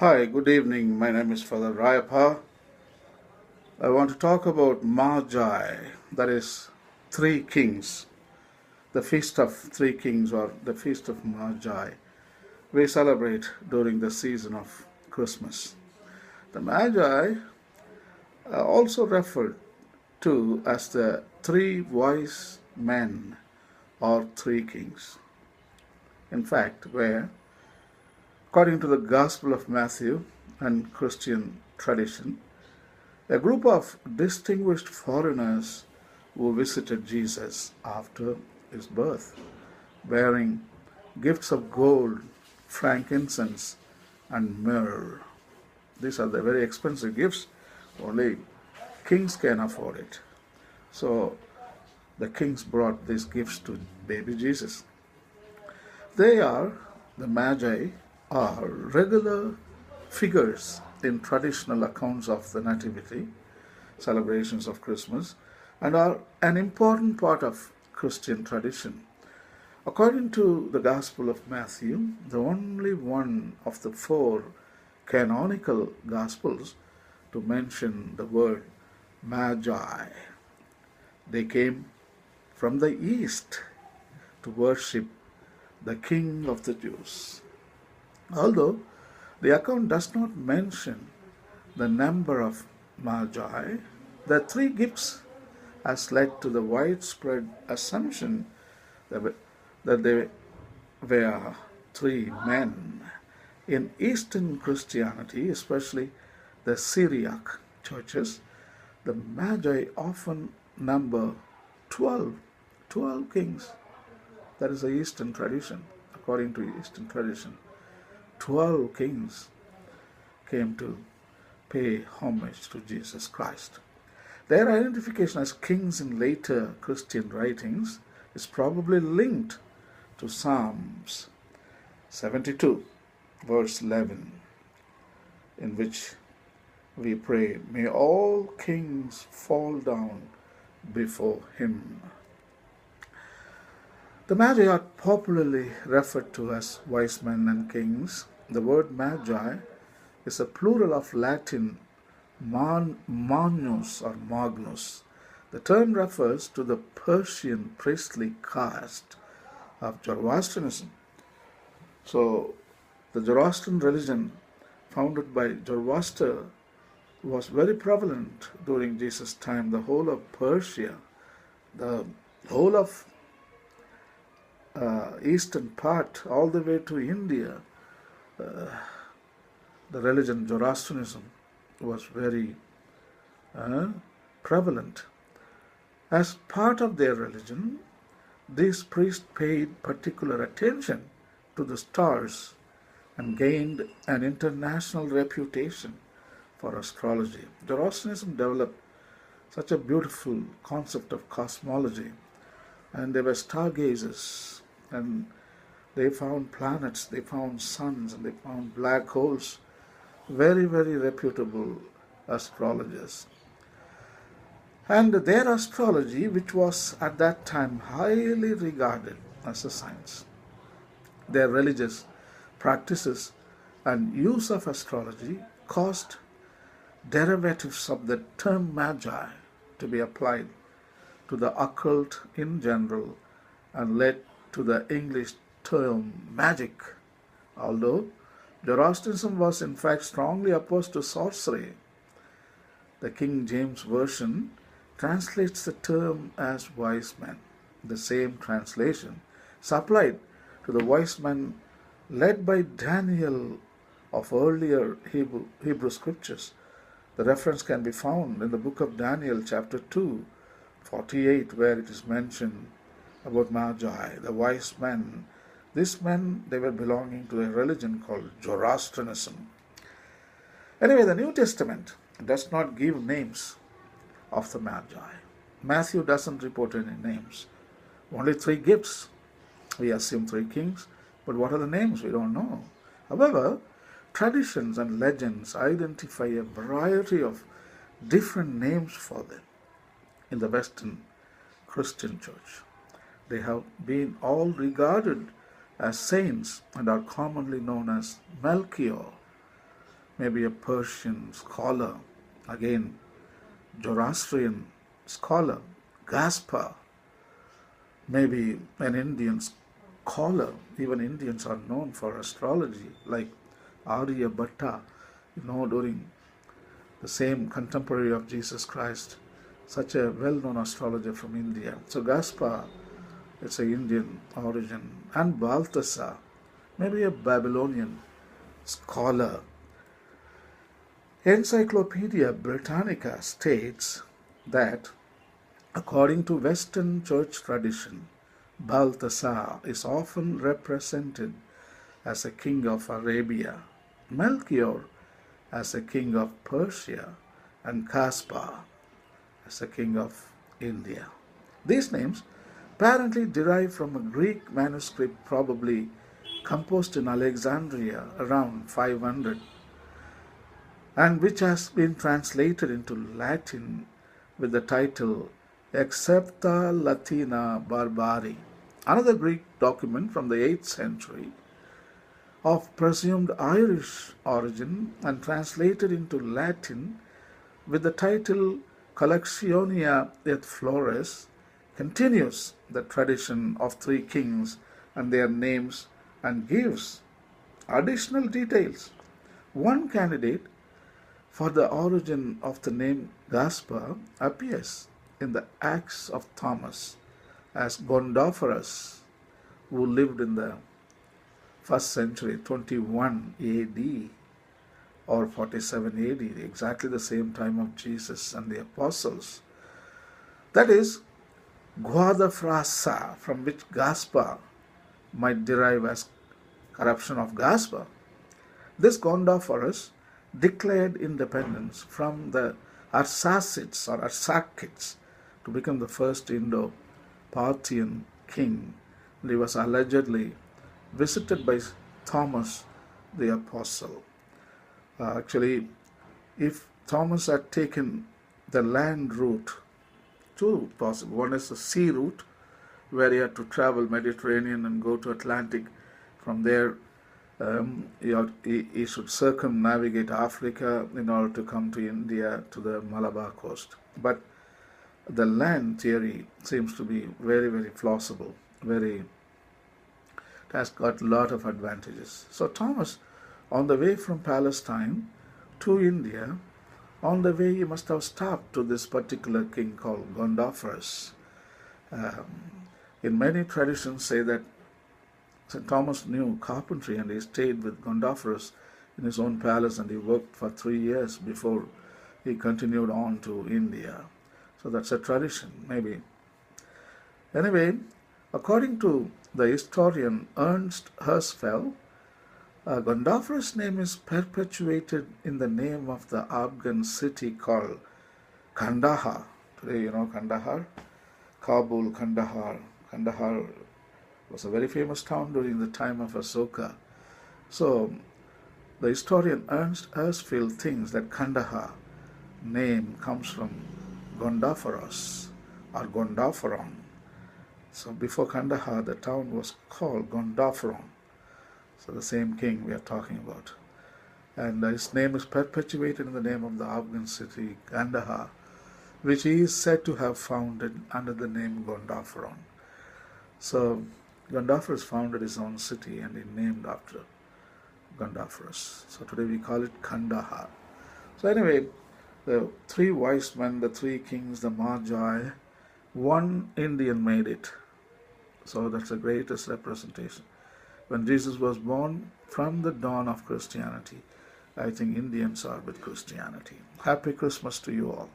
Hi, good evening. My name is Father Rayappa. I want to talk about Magi, that is, Three Kings, the Feast of Three Kings or the Feast of Magi. We celebrate during the season of Christmas. The Magi are also referred to as the three wise men or three kings. In fact, where, according to the Gospel of Matthew and Christian tradition, a group of distinguished foreigners who visited Jesus after his birth, bearing gifts of gold, frankincense, and myrrh. These are the very expensive gifts, only kings can afford it. So the kings brought these gifts to baby Jesus. They are, the Magi, are regular figures in traditional accounts of the nativity, celebrations of Christmas, and are an important part of Christian tradition. According to the Gospel of Matthew, the only one of the four canonical Gospels to mention the word Magi. They came from the east to worship the King of the Jews. Although the account does not mention the number of Magi, the three gifts has led to the widespread assumption that they were three men. In Eastern Christianity, especially the Syriac churches, the Magi often number 12, 12 kings. That is the Eastern tradition. According to Eastern tradition, 12 kings came to pay homage to Jesus Christ. Their identification as kings in later Christian writings is probably linked to Psalms 72, verse 11, in which we pray, "May all kings fall down before him." The Magi are popularly referred to as wise men and kings. The word Magi is a plural of Latin magnus or magnus. The term refers to the Persian priestly caste of Zoroastrianism. So, the Zoroastrian religion, founded by Zoroaster, was very prevalent during Jesus' time. The whole of Persia, the whole of eastern part, all the way to India, the religion Zoroastrianism was very prevalent. As part of their religion, these priests paid particular attention to the stars and gained an international reputation for astrology. Zoroastrianism developed such a beautiful concept of cosmology, and they were stargazers, and they found planets, they found suns, and they found black holes. Very, very reputable astrologers. And their astrology, which was at that time highly regarded as a science, their religious practices and use of astrology caused derivatives of the term Magi to be applied to the occult in general and led to the English term magic. Although Zoroastrianism was in fact strongly opposed to sorcery, the King James Version translates the term as wise men. The same translation is applied to the wise men led by Daniel of earlier Hebrew scriptures. The reference can be found in the book of Daniel, chapter 2, 48, where it is mentioned about Magi, the wise men. These men, they were belonging to a religion called Zoroastrianism. Anyway, the New Testament does not give names of the Magi. Matthew doesn't report any names. Only three gifts. We assume three kings, but what are the names? We don't know. However, traditions and legends identify a variety of different names for them in the Western Christian Church. They have been all regarded as saints and are commonly known as Melchior, maybe a Persian scholar, again Zoroastrian scholar, Gaspar, maybe an Indian scholar. Even Indians are known for astrology, like Aryabhatta, during the same contemporary of Jesus Christ, such a well-known astrologer from India. So Gaspar, it's an Indian origin, and Balthasar, maybe a Babylonian scholar. Encyclopedia Britannica states that according to Western church tradition, Balthasar is often represented as a king of Arabia, Melchior as a king of Persia, and Caspar as a king of India. These names apparently derive from a Greek manuscript probably composed in Alexandria around 500 and which has been translated into Latin with the title Excepta Latina Barbari. Another Greek document from the 8th century of presumed Irish origin and translated into Latin with the title Collectionia et Flores continues the tradition of three kings and their names and gives additional details. One candidate for the origin of the name Gaspar appears in the Acts of Thomas as Gondopharos, who lived in the 1st century, 21 AD or 47 AD, exactly the same time of Jesus and the apostles. That is Guadafrasa, from which Gaspar might derive as corruption of Gaspar. This Gondopharos declared independence from the Arsacids or Arsacids to become the first Indo-Parthian king. And he was allegedly visited by Thomas the Apostle. Actually, if Thomas had taken the land route, two possible. One is the sea route, where he had to travel Mediterranean and go to Atlantic. From there, he should circumnavigate Africa in order to come to India, to the Malabar coast. But the land theory seems to be very, very plausible. It has got a lot of advantages. So Thomas, on the way from Palestine to India, on the way he must have stopped to this particular king called Gondopharos. In many traditions say that St. Thomas knew carpentry and he stayed with Gondopharos in his own palace and he worked for 3 years before he continued on to India. So that's a tradition, maybe. Anyway, according to the historian Ernst Herzfeld, Gondopharos' name is perpetuated in the name of the Afghan city called Kandahar. Today, you know Kandahar, Kabul, Kandahar. Kandahar was a very famous town during the time of Ashoka. So, the historian Ernst Herzfeld thinks that Kandahar name comes from Gondopharos or Gondopharon. So, before Kandahar, the town was called Gondopharon. So, the same king we are talking about. And his name is perpetuated in the name of the Afghan city Kandahar, which he is said to have founded under the name Gondopharon. So, Gondopharos founded his own city and he named after Gondopharos. So today we call it Kandahar. So anyway, the three wise men, the three kings, the Magi, one Indian made it. So that's the greatest representation. When Jesus was born, from the dawn of Christianity, I think Indians are with Christianity. Happy Christmas to you all.